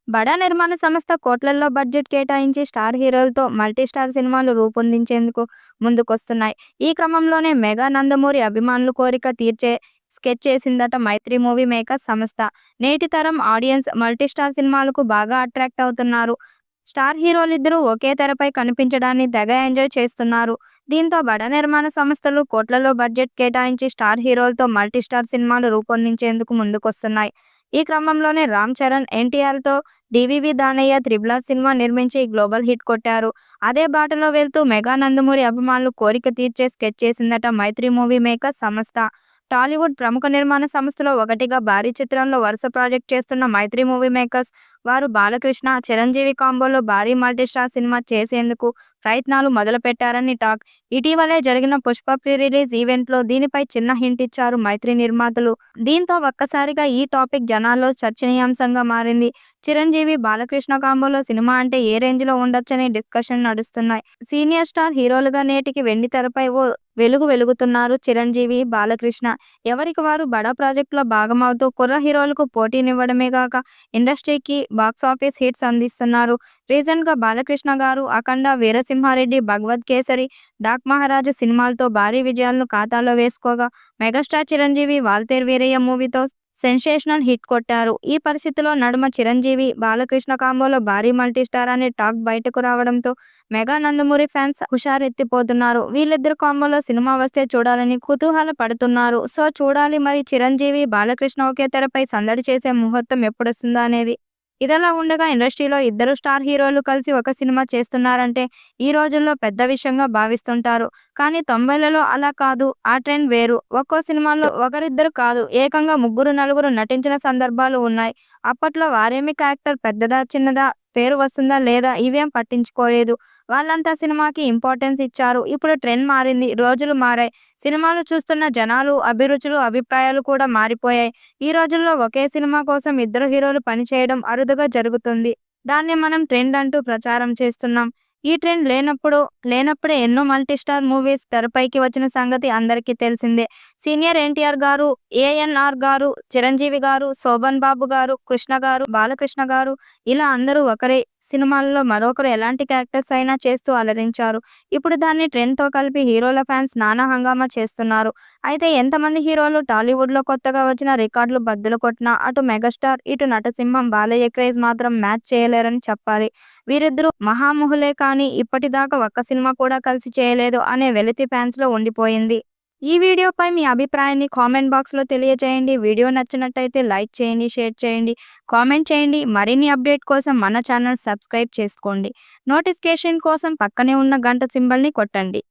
బడా నిర్మాణ సంస్థ కోట్లల్లో బడ్జెట్ కేటాయించి స్టార్ హీరోలతో మల్టీ స్టార్ సినిమాలు రూపొందించేందుకు ముందుకొస్తున్నాయి. ఈ క్రమంలోనే మెగా నందమూరి అభిమానుల కోరిక తీర్చే స్కెచ్ చేసిందట మైత్రి మూవీ మేకర్స్ సంస్థ. నేటి తరం ఆడియన్స్ మల్టీ స్టార్ సినిమాలకు బాగా అట్రాక్ట్ అవుతున్నారు. స్టార్ హీరోలిద్దరూ ఒకే తెరపై కనిపించడాన్ని తెగ ఎంజాయ్ చేస్తున్నారు. దీంతో బడా నిర్మాణ సంస్థలు కోట్లలో బడ్జెట్ కేటాయించి స్టార్ హీరోలతో మల్టీ స్టార్ సినిమాలు రూపొందించేందుకు ముందుకొస్తున్నాయి. ఈ క్రమంలోనే రామ్ చరణ్, ఎన్టీఆర్‌తో DVV Danaiah 'triple R' cinema నిర్మించి గ్లోబల్ హిట్ కొట్టారు. అదే బాటలో వెళ్తూ మెగా నందమూరి అభిమానులు కోరిక తీర్చే స్కెచ్ చేసిందట మైత్రి మూవీ మేకర్స్ సంస్థ. టాలీవుడ్ ప్రముఖ నిర్మాణ సంస్థలో ఒకటిగా భారీ చిత్రంలో వరుస ప్రాజెక్ట్ చేస్తున్న మైత్రి మూవీ మేకర్స్ వారు బాలకృష్ణ, చిరంజీవి కాంబోలో భారీ మల్టీస్టార్ సినిమా చేసేందుకు ప్రయత్నాలు మొదలుపెట్టారని టాక్. ఇటీవలే జరిగిన 'పుష్ప' ప్రీ రిలీజ్ ఈవెంట్లో దీనిపై చిన్న హింట్ ఇచ్చారు మైత్రి నిర్మాతలు. దీంతో ఒక్కసారిగా ఈ టాపిక్ జనాల్లో చర్చనీయాంశంగా మారింది. చిరంజీవి, బాలకృష్ణ కాంబోలో సినిమా అంటే ఏ రేంజ్‌లో ఉండొచ్చనే డిస్కషన్ నడుస్తున్నాయి. సీనియర్ స్టార్ హీరోలుగా నేటికి వెండితెరపై ఓ వెలుగు వెలుగుతున్నారు చిరంజీవి, బాలకృష్ణ. ఎవరికి వారు బడా ప్రాజెక్టులో భాగమవుతూ కుర్ర హీరోలకు పోటీనివ్వడమే గాక ఇండస్ట్రీకి బాక్సాఫీస్ హిట్స్ అందిస్తున్నారు. రీసెంట్‌గా బాలకృష్ణ గారు 'అఖండ', 'వీరసింహారెడ్డి', 'భగవత్ కేసరి', 'డాక్ మహారాజా' సినిమాలతో భారీ విజయాలను ఖాతాలో వేసుకోగా మెగాస్టార్ చిరంజీవి 'వాల్తేరు వీరయ్య' మూవీతో సెన్సేషనల్ హిట్ కొట్టారు. ఈ పరిస్థితిలో నడుమ చిరంజీవి, బాలకృష్ణ కాంబోలో భారీ మల్టీస్టార్ అనే టాక్ బయటకు రావడంతో మెగా నందమూరి ఫ్యాన్స్ హుషారెత్తిపోతున్నారు. వీళ్ళిద్దరు కాంబోలో సినిమా వస్తే చూడాలని కుతూహల పడుతున్నారు. సో చూడాలి మరి చిరంజీవి, బాలకృష్ణ ఒకే తెరపై సందడి చేసే ముహూర్తం ఎప్పుడొస్తుందా అనేది. ఇదిలా ఉండగా ఇండస్ట్రీలో ఇద్దరు స్టార్ హీరోలు కలిసి ఒక సినిమా చేస్తున్నారంటే ఈ రోజుల్లో పెద్ద విషయంగా భావిస్తుంటారు. కానీ 90లలో అలా కాదు. ఆ ట్రెండ్ వేరు. ఒక్కో సినిమాలో ఒకరిద్దరు కాదు, ఏకంగా ముగ్గురు, నలుగురు నటించిన సందర్భాలు ఉన్నాయి. అప్పట్లో వారేమి క్యారెక్టర్ పెద్దదా, చిన్నదా, పేరు వస్తుందా లేదా ఇవేం పట్టించుకోలేదు. వాళ్ళంతా సినిమాకి ఇంపార్టెన్స్ ఇచ్చారు. ఇప్పుడు ట్రెండ్ మారింది. రోజులు మారాయి. సినిమాలు చూస్తున్న జనాలు, అభిరుచులు, అభిప్రాయాలు కూడా మారిపోయాయి. ఈ రోజుల్లో ఒకే సినిమా కోసం ఇద్దరు హీరోలు పనిచేయడం అరుదుగా జరుగుతుంది. దాన్ని మనం ట్రెండ్ అంటూ ప్రచారం చేస్తున్నాం. ఈ ట్రెండ్ లేనప్పుడే ఎన్నో మల్టీస్టార్ మూవీస్ తెరపైకి వచ్చిన సంగతి అందరికీ తెలిసిందే. సీనియర్ ఎన్టీఆర్ గారు, ఏఎన్ఆర్ గారు, చిరంజీవి గారు, శోభన్ బాబు గారు, కృష్ణ గారు, బాలకృష్ణ గారు ఇలా అందరూ ఒకరే సినిమాల్లో మరొకరు ఎలాంటి క్యారెక్టర్స్ అయినా చేస్తూ అలరించారు. ఇప్పుడు దాన్ని ట్రెండ్‌తో కలిపి హీరోల ఫ్యాన్స్ నానా హంగామా చేస్తున్నారు. అయితే ఎంతమంది హీరోలు టాలీవుడ్‌లో కొత్తగా వచ్చిన రికార్డులు బద్దలు కొట్టినా అటు మెగాస్టార్, ఇటు నటసింహం బాలయ్య క్రేజ్ మాత్రం మ్యాచ్ చేయలేరని చెప్పాలి. వీరిద్దరూ మహామహులే కానీ ఇప్పటిదాకా ఒక్క సినిమా కూడా కలిసి చేయలేదు అనే వెలితి ఫ్యాన్స్‌లో ఉండిపోయింది. ఈ వీడియోపై మీ అభిప్రాయాన్ని కామెంట్ బాక్స్‌లో తెలియజేయండి. వీడియో నచ్చినట్టయితే లైక్ చేయండి, షేర్ చేయండి, కామెంట్ చేయండి. మరిన్ని అప్డేట్ కోసం మన ఛానల్ సబ్స్క్రైబ్ చేసుకోండి. నోటిఫికేషన్ కోసం పక్కనే ఉన్న గంట సింబల్‌ని కొట్టండి.